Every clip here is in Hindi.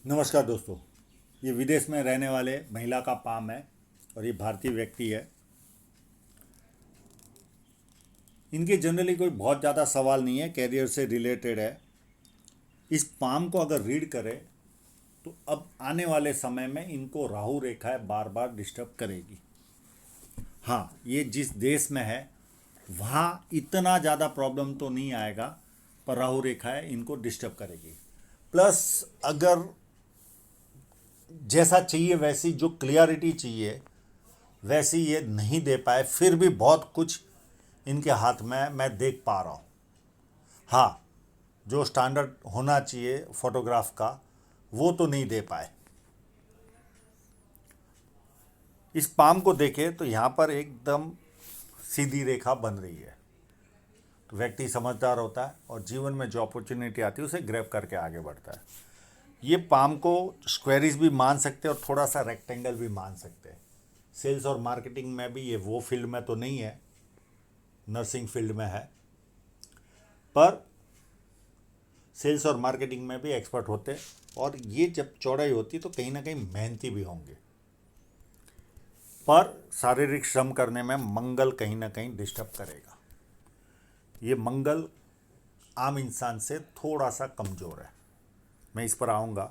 नमस्कार दोस्तों। ये विदेश में रहने वाले महिला का पाम है और ये भारतीय व्यक्ति है। इनके जनरली कोई बहुत ज़्यादा सवाल नहीं है, कैरियर से रिलेटेड है। इस पाम को अगर रीड करें तो अब आने वाले समय में इनको राहु रेखाएं बार बार डिस्टर्ब करेगी। हाँ, ये जिस देश में है वहाँ इतना ज़्यादा प्रॉब्लम तो नहीं आएगा, पर राहु रेखाएं इनको डिस्टर्ब करेगी। प्लस अगर जैसा चाहिए वैसी जो क्लियरिटी चाहिए वैसी ये नहीं दे पाए, फिर भी बहुत कुछ इनके हाथ में मैं देख पा रहा हूँ। हाँ, जो स्टैंडर्ड होना चाहिए फोटोग्राफ का वो तो नहीं दे पाए। इस पाम को देखें तो यहाँ पर एकदम सीधी रेखा बन रही है, तो व्यक्ति समझदार होता है और जीवन में जो अपॉर्चुनिटी आती है उसे ग्रैब करके आगे बढ़ता है। ये पाम को स्क्वेरिज भी मान सकते हैं और थोड़ा सा रेक्टेंगल भी मान सकते हैं। सेल्स और मार्केटिंग में भी ये वो फील्ड में तो नहीं है, नर्सिंग फील्ड में है, पर सेल्स और मार्केटिंग में भी एक्सपर्ट होते हैं। और ये जब चौड़ाई होती तो कहीं ना कहीं मेहनती भी होंगे, पर शारीरिक श्रम करने में मंगल कहीं ना कहीं डिस्टर्ब करेगा। ये मंगल आम इंसान से थोड़ा सा कमज़ोर है, मैं इस पर आऊँगा।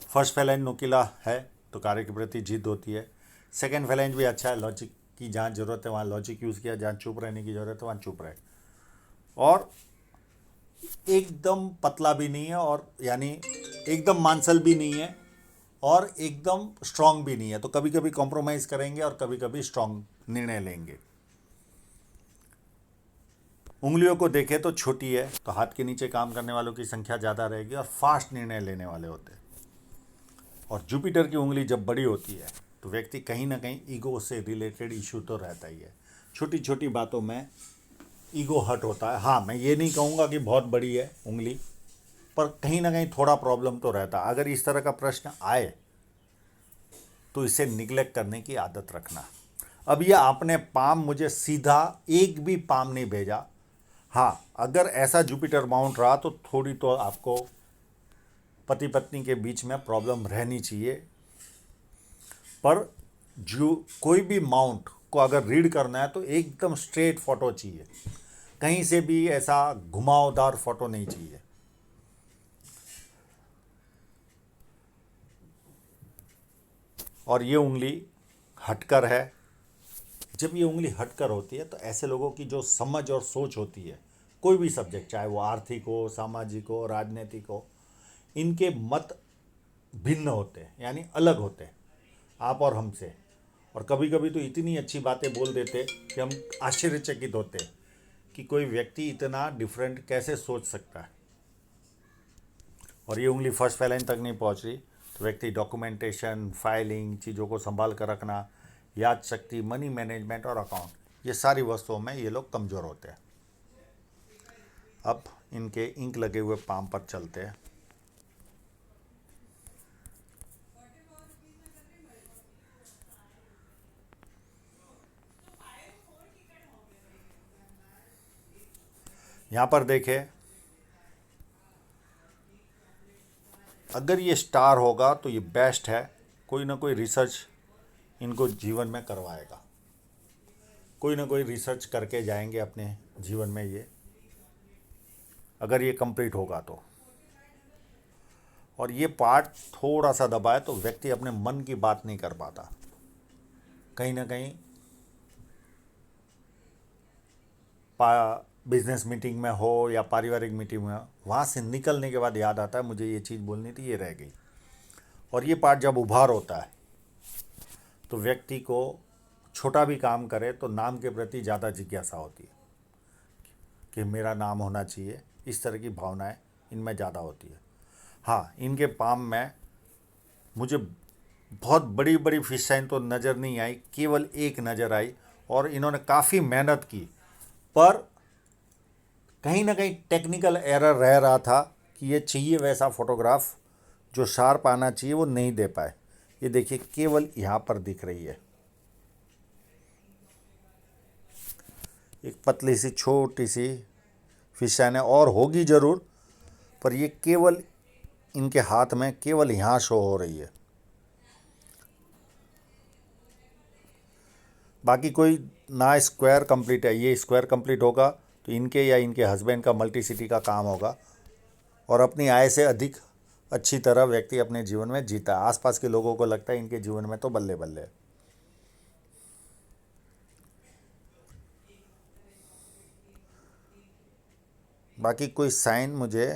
फर्स्ट फैलेंज नुकीला है तो कार्य के प्रति जिद होती है। सेकंड फैलेंज भी अच्छा है, लॉजिक की जहाँ ज़रूरत है वहाँ लॉजिक यूज़ किया, जहाँ चुप रहने की ज़रूरत है वहाँ चुप रहे। और एकदम पतला भी नहीं है, और यानी एकदम मांसल भी नहीं है और एकदम स्ट्रांग भी नहीं है, तो कभी कभी कॉम्प्रोमाइज़ करेंगे और कभी कभी स्ट्रांग निर्णय लेंगे। उंगलियों को देखें तो छोटी है, तो हाथ के नीचे काम करने वालों की संख्या ज़्यादा रहेगी और फास्ट निर्णय लेने वाले होते हैं। और जुपिटर की उंगली जब बड़ी होती है तो व्यक्ति कहीं ना कहीं ईगो से रिलेटेड इशू तो रहता ही है। छोटी छोटी बातों में ईगो हर्ट होता है। हाँ, मैं ये नहीं कहूँगा कि बहुत बड़ी है उंगली, पर कहीं ना कहीं थोड़ा प्रॉब्लम तो रहता है। अगर इस तरह का प्रश्न आए तो इसे निगलेक्ट करने की आदत रखना। अब ये आपने पाम मुझे सीधा एक भी पाम नहीं भेजा। हाँ, अगर ऐसा जुपिटर माउंट रहा तो थोड़ी तो आपको पति पत्नी के बीच में प्रॉब्लम रहनी चाहिए, पर जो कोई भी माउंट को अगर रीड करना है तो एकदम स्ट्रेट फोटो चाहिए, कहीं से भी ऐसा घुमावदार फोटो नहीं चाहिए। और ये उंगली हटकर है। जब ये उंगली हटकर होती है तो ऐसे लोगों की जो समझ और सोच होती है, कोई भी सब्जेक्ट, चाहे वो आर्थिक हो, सामाजिक हो, राजनीतिक हो, इनके मत भिन्न होते हैं, यानी अलग होते हैं आप और हमसे। और कभी कभी तो इतनी अच्छी बातें बोल देते कि हम आश्चर्यचकित होते कि कोई व्यक्ति इतना डिफरेंट कैसे सोच सकता है। और ये उंगली फर्स्ट फैलाइन तक नहीं पहुंच रही तो व्यक्ति डॉक्यूमेंटेशन, फाइलिंग, चीज़ों को संभाल कर रखना, याद शक्ति, मनी मैनेजमेंट और अकाउंट, ये सारी वस्तुओं में ये लोग कमज़ोर होते हैं। अब इनके इंक लगे हुए पाम पर चलते हैं। यहाँ पर देखें, अगर ये स्टार होगा तो ये बेस्ट है। कोई ना कोई रिसर्च इनको जीवन में करवाएगा, कोई ना कोई रिसर्च करके जाएंगे अपने जीवन में ये, अगर ये कंप्लीट होगा तो। और ये पार्ट थोड़ा सा दबाए तो व्यक्ति अपने मन की बात नहीं कर पाता। कहीं ना कहीं बिजनेस मीटिंग में हो या पारिवारिक मीटिंग में हो, वहाँ से निकलने के बाद याद आता है मुझे ये चीज़ बोलनी थी, ये रह गई। और ये पार्ट जब उभार होता है तो व्यक्ति को छोटा भी काम करे तो नाम के प्रति ज़्यादा जिज्ञासा होती है कि मेरा नाम होना चाहिए, इस तरह की भावनाएं इनमें ज़्यादा होती है। हाँ, इनके पाम में मुझे बहुत बड़ी बड़ी फिशाइन तो नज़र नहीं आई, केवल एक नज़र आई। और इन्होंने काफ़ी मेहनत की, पर कहीं ना कहीं टेक्निकल एरर रह रहा था कि ये चाहिए वैसा फोटोग्राफ जो शार्प आना चाहिए वो नहीं दे पाए। ये देखिए, केवल यहाँ पर दिख रही है एक पतली सी छोटी सी फिशाइन है, और होगी ज़रूर, पर ये केवल इनके हाथ में केवल यहाँ शो हो रही है, बाकी कोई ना स्क्वायर कंप्लीट है। ये स्क्वायर कंप्लीट होगा तो इनके या इनके हस्बैंड का मल्टी सिटी का काम होगा और अपनी आय से अधिक अच्छी तरह व्यक्ति अपने जीवन में जीता है। आसपास के लोगों को लगता है इनके जीवन में तो बल्ले बल्ले है। बाकी कोई साइन मुझे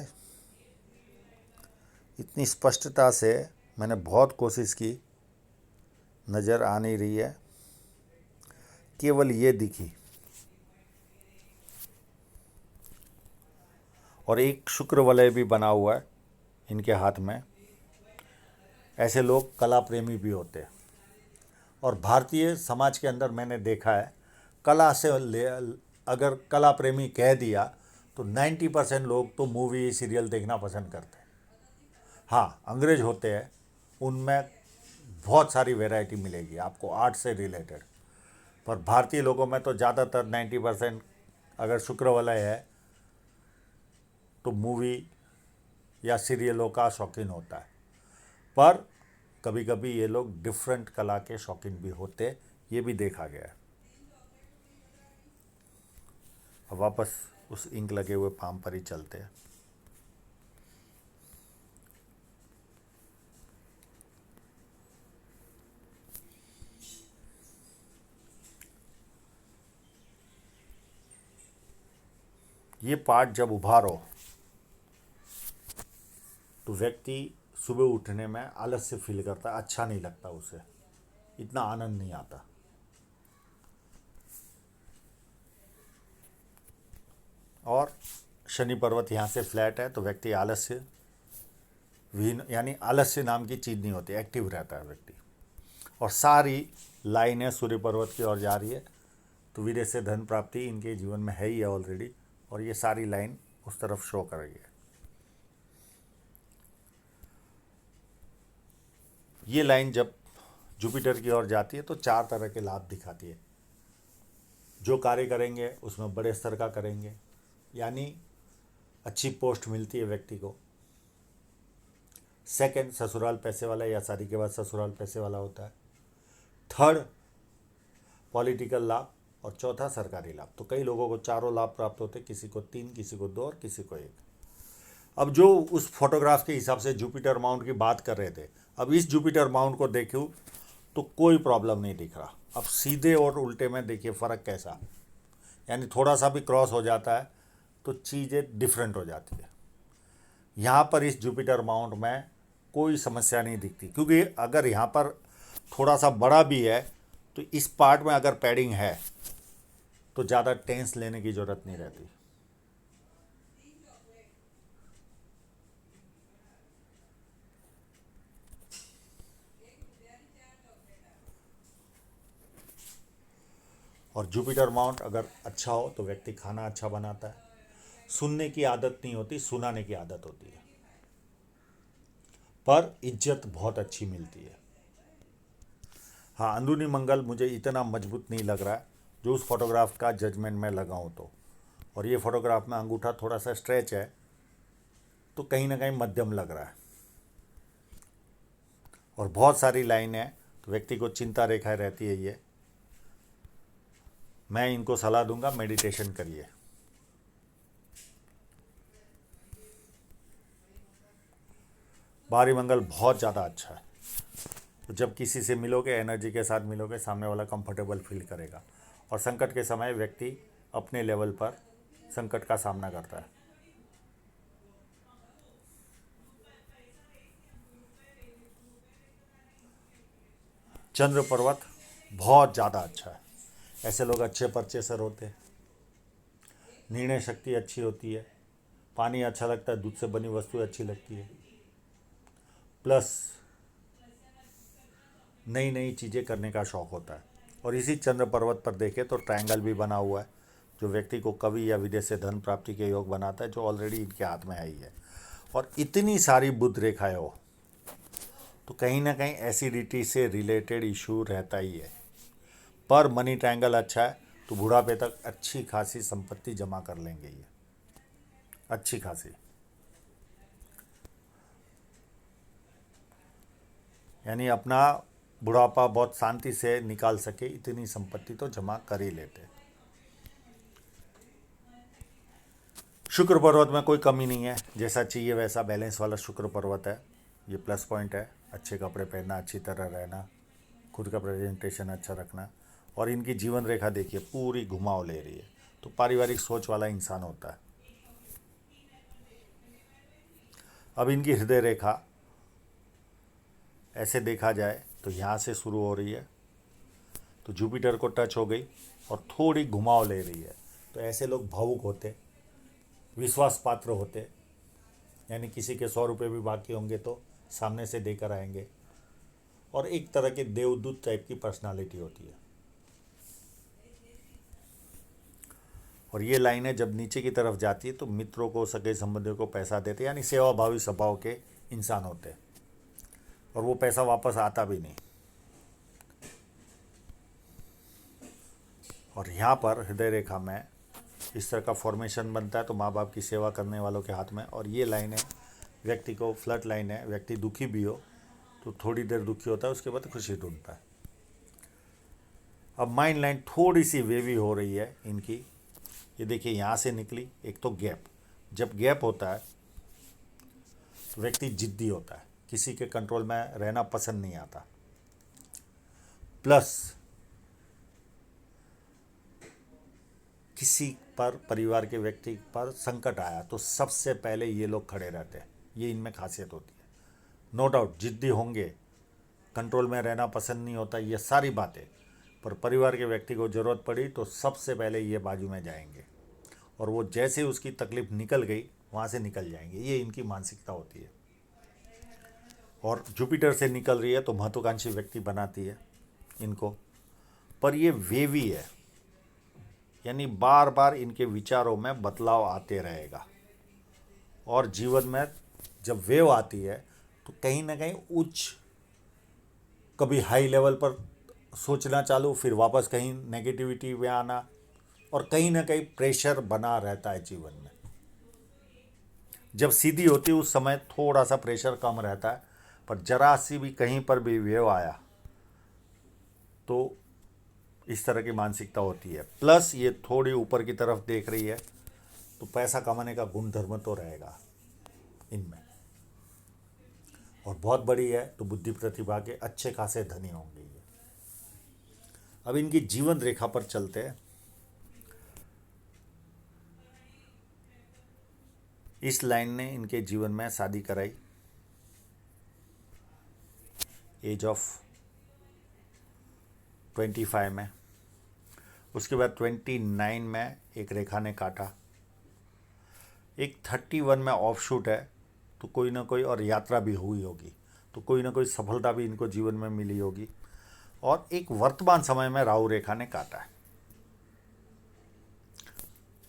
इतनी स्पष्टता से, मैंने बहुत कोशिश की, नज़र आ नहीं रही है। केवल ये दिखी और एक शुक्र वलय भी बना हुआ है इनके हाथ में। ऐसे लोग कला प्रेमी भी होते हैं और भारतीय समाज के अंदर मैंने देखा है कला से अगर कला प्रेमी कह दिया तो 90% लोग तो मूवी सीरियल देखना पसंद करते हैं। हाँ, अंग्रेज होते हैं, उनमें बहुत सारी वैरायटी मिलेगी आपको आर्ट से रिलेटेड, पर भारतीय लोगों में तो ज़्यादातर 90% अगर शुक्र वलय है तो मूवी या सीरियलों का शौकीन होता है। पर कभी कभी ये लोग डिफरेंट कला के शौकीन भी होते, ये भी देखा गया है। अब वापस उस इंक लगे हुए पाम पर ही चलते हैं। ये पार्ट जब उभारो तो व्यक्ति सुबह उठने में आलस्य फील करता है, अच्छा नहीं लगता, उसे इतना आनंद नहीं आता। और शनि पर्वत यहाँ से फ्लैट है तो व्यक्ति आलस्य विहीन, यानी आलस्य नाम की चीज़ नहीं होती, एक्टिव रहता है व्यक्ति। और सारी लाइनें सूर्य पर्वत की ओर जा रही है तो विदेश से धन प्राप्ति इनके जीवन में है ही है ऑलरेडी, और ये सारी लाइन उस तरफ शो कर रही है। ये लाइन जब जुपिटर की ओर जाती है तो 4 तरह के लाभ दिखाती है। जो कार्य करेंगे उसमें बड़े स्तर का करेंगे, यानी अच्छी पोस्ट मिलती है व्यक्ति को। सेकंड, ससुराल पैसे वाला या शादी के बाद ससुराल पैसे वाला होता है। थर्ड, पॉलिटिकल लाभ। और चौथा, सरकारी लाभ। तो कई लोगों को चारों लाभ प्राप्त होते, किसी को 3, किसी को 2 और किसी को 1। अब जो उस फोटोग्राफ के हिसाब से जुपिटर माउंट की बात कर रहे थे, अब इस जुपिटर माउंट को देखूँ तो कोई प्रॉब्लम नहीं दिख रहा। अब सीधे और उल्टे में देखिए फ़र्क कैसा, यानी थोड़ा सा भी क्रॉस हो जाता है तो चीज़ें डिफरेंट हो जाती है। यहाँ पर इस जुपिटर माउंट में कोई समस्या नहीं दिखती, क्योंकि अगर यहाँ पर थोड़ा सा बड़ा भी है तो इस पार्ट में अगर पैडिंग है तो ज़्यादा टेंस लेने की ज़रूरत नहीं रहती। और जुपिटर माउंट अगर अच्छा हो तो व्यक्ति खाना अच्छा बनाता है। सुनने की आदत नहीं होती, सुनाने की आदत होती है, पर इज्जत बहुत अच्छी मिलती है। हाँ, अंदरूनी मंगल मुझे इतना मजबूत नहीं लग रहा है जो उस फोटोग्राफ का जजमेंट में लगाऊं तो। और ये फोटोग्राफ में अंगूठा थोड़ा सा स्ट्रेच है तो कहीं ना कहीं मध्यम लग रहा है। और बहुत सारी लाइन है तो व्यक्ति को चिंता रेखाएं रहती है। ये मैं इनको सलाह दूंगा, मेडिटेशन करिए। बाहरी मंगल बहुत ज़्यादा अच्छा है, तो जब किसी से मिलोगे, एनर्जी के साथ मिलोगे, सामने वाला कंफर्टेबल फील करेगा। और संकट के समय व्यक्ति अपने लेवल पर संकट का सामना करता है। चंद्र पर्वत बहुत ज़्यादा अच्छा है। ऐसे लोग अच्छे परचेसर होते हैं, निर्णय शक्ति अच्छी होती है, पानी अच्छा लगता है, दूध से बनी वस्तुएं अच्छी लगती है, प्लस नई नई चीज़ें करने का शौक़ होता है। और इसी चंद्र पर्वत पर देखें तो ट्रायंगल भी बना हुआ है जो व्यक्ति को कवि या विदेश से धन प्राप्ति के योग बनाता है, जो ऑलरेडी इनके हाथ में है ही है। और इतनी सारी बुध रेखाएं हो तो कहीं ना कहीं एसिडिटी से रिलेटेड इशू रहता ही है। पर मनी ट्रायंगल अच्छा है तो बुढ़ापे तक अच्छी खासी संपत्ति जमा कर लेंगे ये, अच्छी खासी। यानी अपना बुढ़ापा बहुत शांति से निकाल सके इतनी संपत्ति तो जमा कर ही लेते। शुक्र पर्वत में कोई कमी नहीं है, जैसा चाहिए वैसा बैलेंस वाला शुक्र पर्वत है। ये प्लस पॉइंट है, अच्छे कपड़े पहनना, अच्छी तरह रहना, खुद का प्रेजेंटेशन अच्छा रखना। और इनकी जीवन रेखा देखिए पूरी घुमाव ले रही है, तो पारिवारिक सोच वाला इंसान होता है। अब इनकी हृदय रेखा ऐसे देखा जाए तो यहाँ से शुरू हो रही है, तो जुपिटर को टच हो गई और थोड़ी घुमाव ले रही है। तो ऐसे लोग भावुक होते, विश्वास पात्र होते, यानी किसी के 100 रुपये भी बाकी होंगे तो सामने से देकर आएंगे, और एक तरह के देवदूत टाइप की पर्सनालिटी होती है। और ये लाइनें जब नीचे की तरफ जाती है तो मित्रों को, सगे संबंधियों को पैसा देते, यानी सेवाभावी स्वभाव के इंसान होते हैं, और वो पैसा वापस आता भी नहीं। और यहाँ पर हृदय रेखा में इस तरह का फॉर्मेशन बनता है, तो माँ बाप की सेवा करने वालों के हाथ में। और ये लाइनें व्यक्ति को फ्लड लाइन है, व्यक्ति दुखी भी हो तो थोड़ी देर दुखी होता है, उसके बाद खुशी ढूंढता है। अब माइंड लाइन थोड़ी सी वेवी हो रही है इनकी, ये देखिए यहाँ से निकली। एक तो गैप, जब गैप होता है तो व्यक्ति जिद्दी होता है, किसी के कंट्रोल में रहना पसंद नहीं आता। प्लस किसी पर, परिवार के व्यक्ति पर संकट आया तो सबसे पहले ये लोग खड़े रहते हैं, ये इनमें खासियत होती है। नो डाउट जिद्दी होंगे, कंट्रोल में रहना पसंद नहीं होता, ये सारी बातें, पर परिवार के व्यक्ति को ज़रूरत पड़ी तो सबसे पहले ये बाजू में जाएंगे, और वो जैसे उसकी तकलीफ निकल गई वहाँ से निकल जाएंगे। ये इनकी मानसिकता होती है। और जुपिटर से निकल रही है तो महत्वाकांक्षी व्यक्ति बनाती है इनको, पर ये वेवी है, यानी बार बार इनके विचारों में बदलाव आते रहेगा। और जीवन में जब वेव आती है तो कहीं ना कहीं उच्च, कभी हाई लेवल पर सोचना चालू, फिर वापस कहीं नेगेटिविटी में आना, और कहीं ना कहीं प्रेशर बना रहता है जीवन में। जब सीधी होती है उस समय थोड़ा सा प्रेशर कम रहता है, पर जरा सी भी कहीं पर भी वेव आया तो इस तरह की मानसिकता होती है। प्लस ये थोड़ी ऊपर की तरफ देख रही है, तो पैसा कमाने का गुणधर्म तो रहेगा इनमें, और बहुत बड़ी है तो बुद्धि प्रतिभा के अच्छे खासे धनी होंगे ये। अब इनकी जीवन रेखा पर चलते हैं। इस लाइन ने इनके जीवन में शादी कराई एज ऑफ 25 में, उसके बाद 29 में एक रेखा ने काटा, एक 31 में ऑफ शूट है, तो कोई ना कोई और यात्रा भी हुई होगी, तो कोई ना कोई सफलता भी इनको जीवन में मिली होगी। और एक वर्तमान समय में राहु रेखा ने काटा है,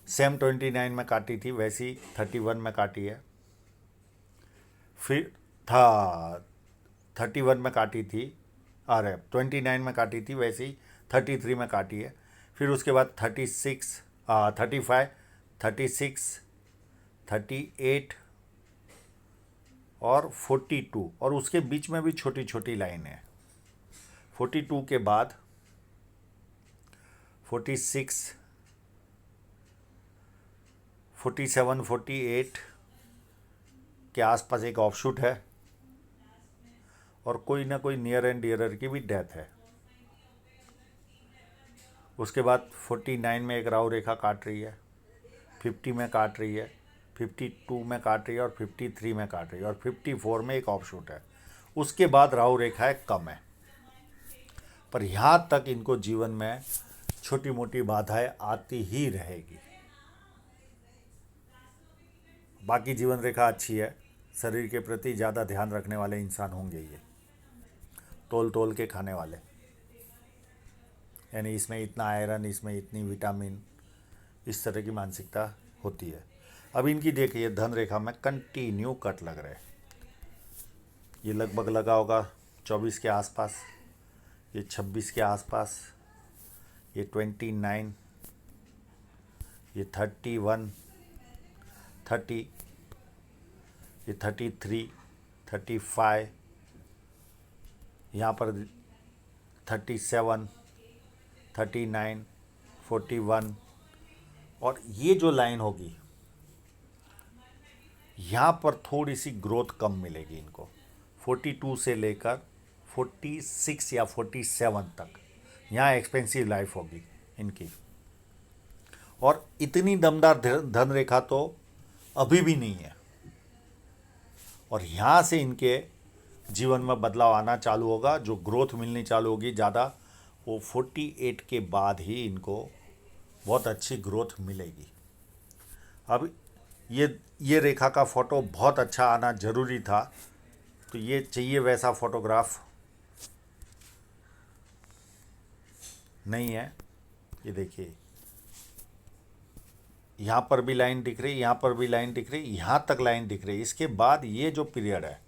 सेम 29 में काटी थी वैसी 31 में काटी है, फिर था 31 में काटी थी, अरे 29 में काटी थी वैसी 33 में काटी है, फिर उसके बाद 36, 35, 36, 38 और 42, और उसके बीच में भी छोटी छोटी लाइन है। 42 के बाद 46, 47, 48 के आसपास एक ऑफशूट है, और कोई ना कोई नियर एंड डियरर की भी डेथ है। उसके बाद 49 में एक राहु रेखा काट रही है, 50 में काट रही है, 52 में काट रही है, और 53 में काट रही है, और 54 में एक ऑफशूट है। उसके बाद राहु रेखाएं कम है, पर यहाँ तक इनको जीवन में छोटी मोटी बाधाएं आती ही रहेगी। बाकी जीवन रेखा अच्छी है, शरीर के प्रति ज़्यादा ध्यान रखने वाले इंसान होंगे ये, तोल तोल के खाने वाले, यानी इसमें इतना आयरन, इसमें इतनी विटामिन, इस तरह की मानसिकता होती है। अब इनकी देखिए धन रेखा में कंटिन्यू कट लग रहे हैं, ये लगभग लगा होगा 24 के आसपास, ये 26 के आसपास, ये 29, ये 31, 30, ये 33, 35, यहाँ पर 37, 39, 41 और ये जो लाइन होगी यहाँ पर थोड़ी सी ग्रोथ कम मिलेगी इनको, 42 से लेकर 46 या 47 तक यहाँ एक्सपेंसिव लाइफ होगी इनकी। और इतनी दमदार धन रेखा तो अभी भी नहीं है। और यहाँ से इनके जीवन में बदलाव आना चालू होगा, जो ग्रोथ मिलनी चालू होगी ज़्यादा, वो 48 के बाद ही इनको बहुत अच्छी ग्रोथ मिलेगी। अब ये रेखा का फ़ोटो बहुत अच्छा आना ज़रूरी था, तो ये चाहिए वैसा फ़ोटोग्राफ नहीं है। ये देखिए, यहाँ पर भी लाइन दिख रही, यहाँ पर भी लाइन दिख रही, यहाँ तक लाइन दिख रही। इसके बाद ये जो पीरियड है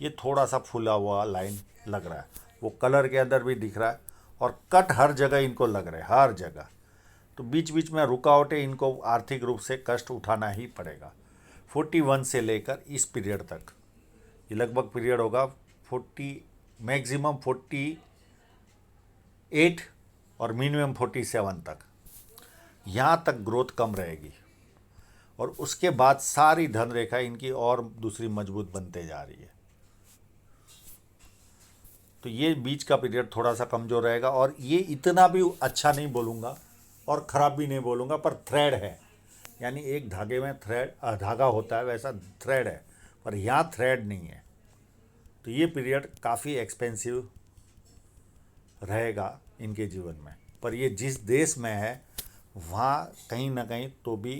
ये थोड़ा सा फूला हुआ लाइन लग रहा है, वो कलर के अंदर भी दिख रहा है और कट हर जगह इनको लग रहे हैं, हर जगह। तो बीच बीच में रुकावटें इनको आर्थिक रूप से कष्ट उठाना ही पड़ेगा। 41 से लेकर इस पीरियड तक, ये लगभग पीरियड होगा 40, मैक्सिमम 48 और मिनिमम 47 तक, यहाँ तक ग्रोथ कम रहेगी। और उसके बाद सारी धन रेखा इनकी और दूसरी मजबूत बनते जा रही है। तो ये बीच का पीरियड थोड़ा सा कमज़ोर रहेगा। और ये इतना भी अच्छा नहीं बोलूँगा और ख़राब भी नहीं बोलूँगा, पर थ्रेड है, यानी एक धागे में थ्रेड धागा होता है वैसा थ्रेड है, पर यहाँ थ्रेड नहीं है। तो ये पीरियड काफ़ी एक्सपेंसिव रहेगा इनके जीवन में। पर ये जिस देश में है वहाँ कहीं ना कहीं तो भी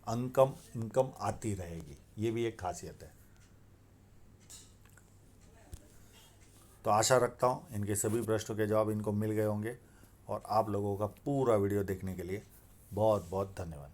इनकम आती रहेगी, ये भी एक खासियत है। तो आशा रखता हूँ इनके सभी प्रश्नों के जवाब इनको मिल गए होंगे। और आप लोगों का पूरा वीडियो देखने के लिए बहुत बहुत धन्यवाद।